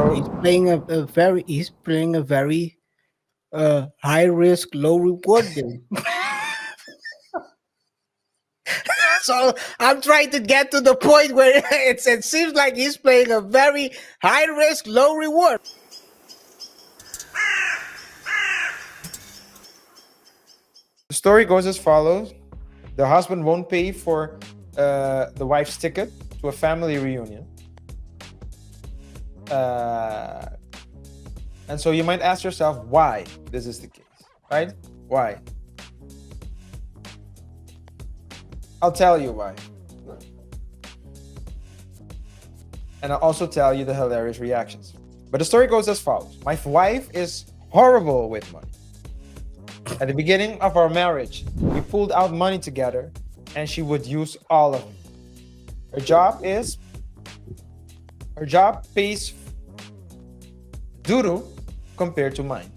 So he's playing a very high risk, low reward game. So I'm trying to get to the point where it seems like he's playing a very high risk, low reward. the story goes as follows: the husband won't pay for the wife's ticket to a family reunion. And so you might ask yourself why this is the case, right? Why? I'll tell you why. And I'll also tell you the hilarious reactions. But the story goes as follows. My wife is horrible with money. At the beginning of our marriage, we pulled out money together and she would use all of it. Her job pays duro compared to mine.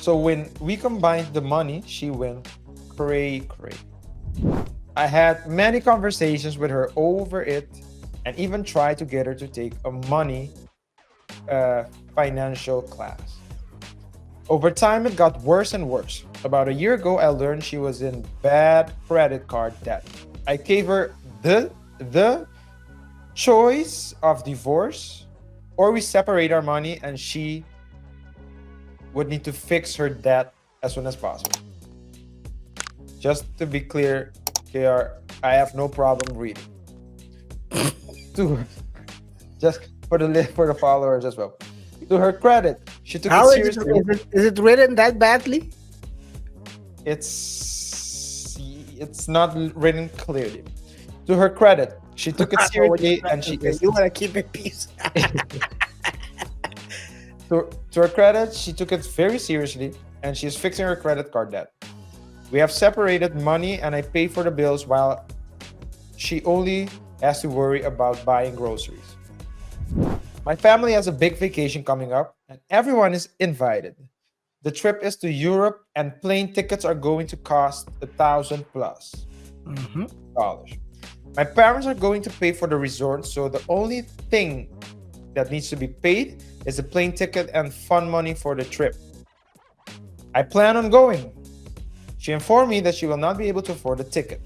So when we combined the money, she went cray. I had many conversations with her over it and even tried to get her to take a money financial class. Over time, it got worse and worse. About a year ago, I learned she was in bad credit card debt. I gave her the choice of divorce, or we separate our money and she would need to fix her debt as soon as possible. Just to be clear, KR, I have no problem reading. Just for the followers as well. To her credit, she took it seriously. Is it written that badly? It's not written clearly. To her credit, she took it seriously and she is. You want to keep it peace. To her credit, she took it very seriously and she is fixing her credit card debt. We have separated money and I pay for the bills while she only has to worry about buying groceries. My family has a big vacation coming up and everyone is invited. The trip is to Europe and plane tickets are going to cost $1,000 plus. My parents are going to pay for the resort, so the only thing that needs to be paid is the plane ticket and fund money for the trip. I plan on going. She informed me that she will not be able to afford the ticket.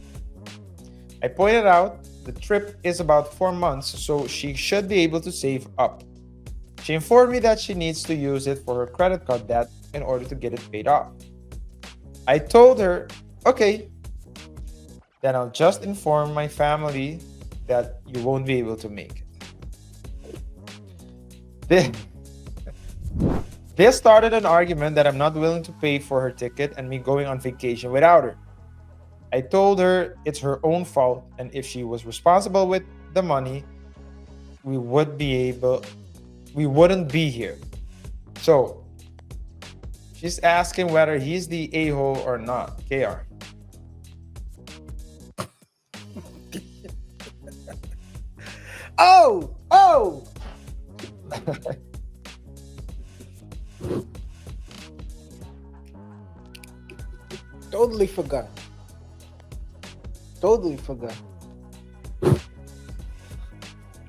I pointed out the trip is about 4 months, so she should be able to save up. She informed me that she needs to use it for her credit card debt in order to get it paid off. I told her, okay, then I'll just inform my family that you won't be able to make it. This started an argument that I'm not willing to pay for her ticket and me going on vacation without her. I told her it's her own fault, and if she was responsible with the money, we wouldn't be here. So she's asking whether he's the a-hole or not. KR. Oh! Totally forgot. Let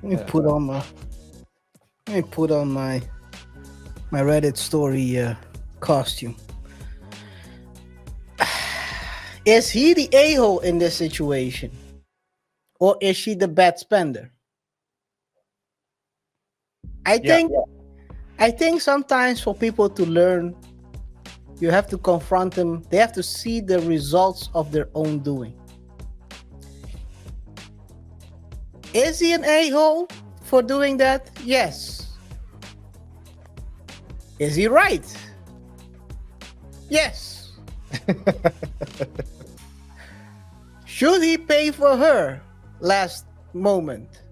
me put on my Reddit story costume. Is he the a-hole in this situation? Or is she the bad spender? I think sometimes for people to learn, you have to confront them. They have to see the results of their own doing. Is he an a-hole for doing that? Yes. Is he right? Yes. Should he pay for her last moment?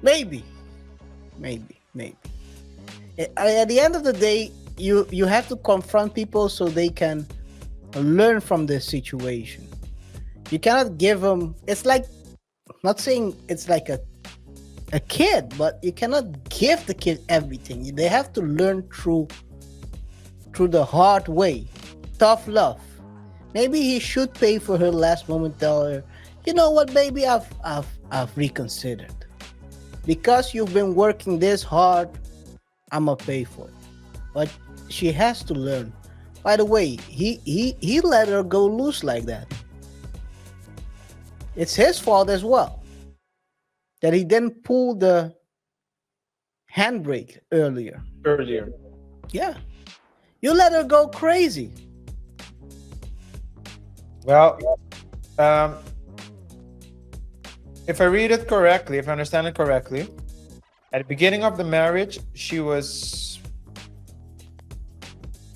Maybe. At the end of the day, you have to confront people so they can learn from the situation. You cannot give them. It's like, not saying it's like a kid, but you cannot give the kid everything. They have to learn through the hard way, tough love. Maybe he should pay for her last moment. Tell her, you know what, baby, I've reconsidered. because you've been working this hard, I'm gonna pay for it. But she has to learn. By the way, he let her go loose like that. It's his fault as well that he didn't pull the handbrake earlier. Yeah, you let her go crazy. Well, if I read it correctly, if I understand it correctly, at the beginning of the marriage, she was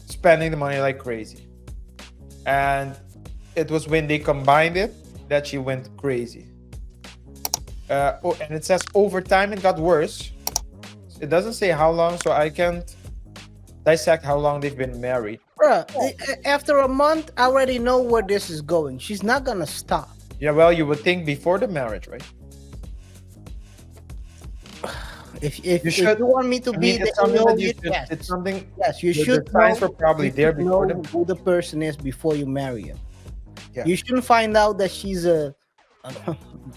spending the money like crazy. And it was when they combined it that she went crazy. And it says over time it got worse. It doesn't say how long, so I can't dissect how long they've been married. Bruh, after a month, I already know where this is going. She's not gonna stop. Yeah, well, you would think before the marriage, right? If You you should- want me to I be mean, the it's something that you yes, should, it's something yes, you the should signs know, were probably you there should before know who the person is before you marry him. Yeah. You shouldn't find out that she's a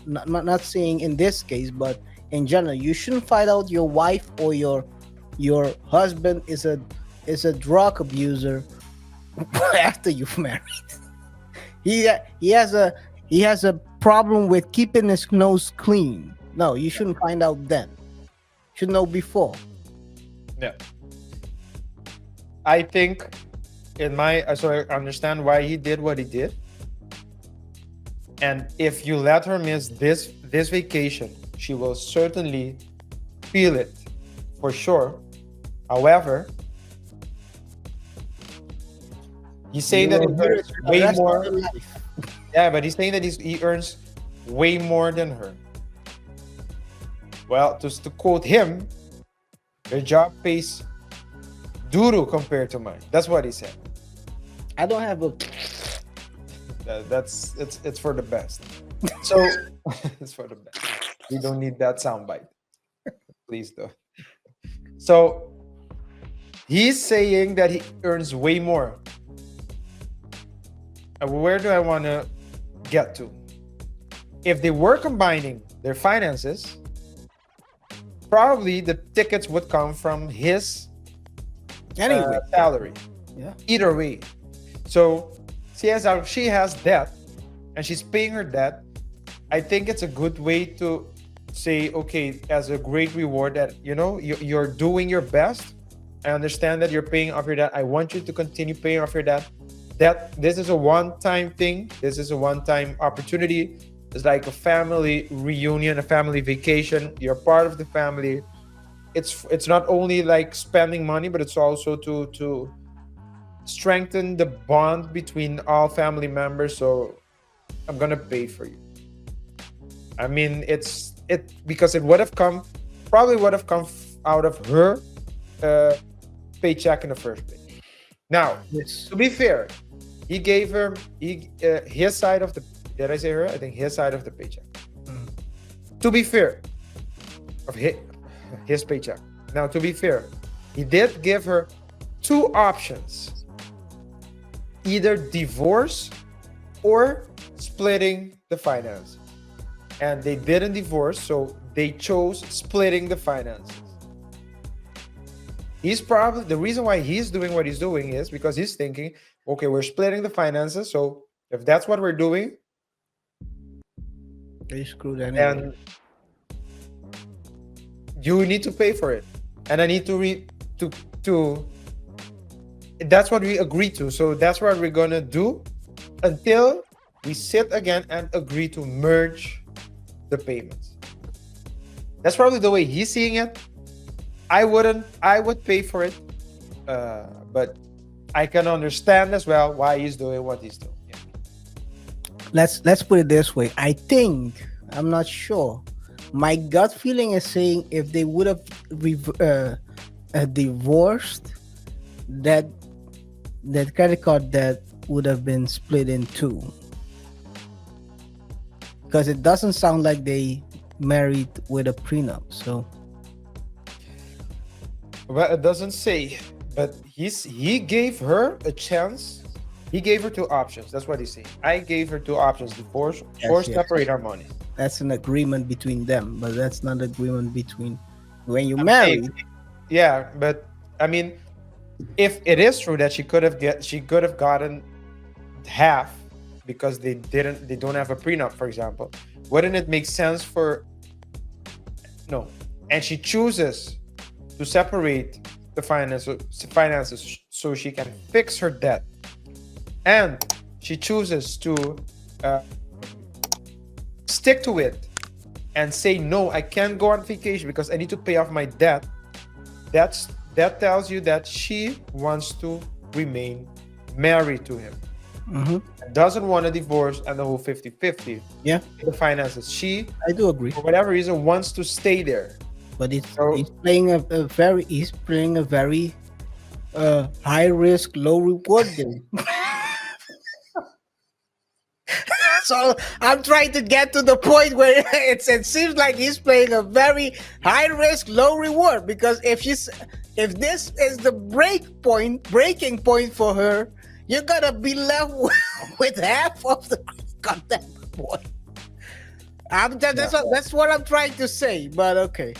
not saying in this case, but in general, you shouldn't find out your wife or your husband is a drug abuser after you've married. He has a problem with keeping his nose clean. No, you shouldn't find out then. You should know before. Yeah. I think so I understand why he did what he did. And if you let her miss this vacation, she will certainly feel it for sure. However, he's saying that he earns way more. Yeah, but he's saying that he earns way more than her. Well, just to quote him, your job pays duro compared to mine. That's what he said. I don't have a. It's for the best. So it's for the best. We don't need that soundbite. Please don't. So he's saying that he earns way more. And where do I want to get to? If they were combining their finances, probably the tickets would come from his salary. Yeah. Either way. So she has debt and she's paying her debt. I think it's a good way to say, okay, as a great reward that, you're doing your best. I understand that you're paying off your debt. I want you to continue paying off your debt. This is a one-time thing. This is a one-time opportunity. It's like a family reunion, a family vacation. You're part of the family. It's not only like spending money, but it's also to strengthen the bond between all family members. So I'm gonna pay for you. I mean, because it probably would have come out of her paycheck in the first place. Now, to be fair, he gave her his side of the. Did I say her? I think his side of the paycheck. To be fair, of his paycheck. Now, to be fair, he did give her two options: either divorce or splitting the finances. And they didn't divorce, so they chose splitting the finances. He's probably the reason why he's doing what he's doing is because he's thinking, okay, we're splitting the finances, so if that's what we're doing, they screwed anyway. And you need to pay for it, and I need to that's what we agreed to. So that's what we're gonna do until we sit again and agree to merge the payments. That's probably the way he's seeing it. I would pay for it, but I can understand as well why he's doing what he's doing. Yeah. Let's put it this way. I think, I'm not sure, my gut feeling is saying if they would have divorced, that credit card debt would have been split in two, because it doesn't sound like they married with a prenup. So, well, it doesn't say, but he gave her a chance. He gave her two options. That's what he's saying. I gave her two options: divorce or separate our money. that's an agreement between them, but that's not agreement between when you I'm marry. saying, yeah, but I mean, if it is true that she could have gotten half because they don't have a prenup, for example, wouldn't it make sense for no? And she chooses to separate the finances so she can fix her debt, and she chooses to stick to it and say no, I can't go on vacation because I need to pay off my debt. That tells you that she wants to remain married to him, doesn't want a divorce and the whole 50-50. Yeah, The finances, she I do agree. for whatever reason wants to stay there. But he's So- playing a very high risk, low reward game. So I'm trying to get to the point where it seems like he's playing a very high risk, low reward, because if this is the breaking point for her, you're gonna be left with half of the content point. That's what I'm trying to say, but okay.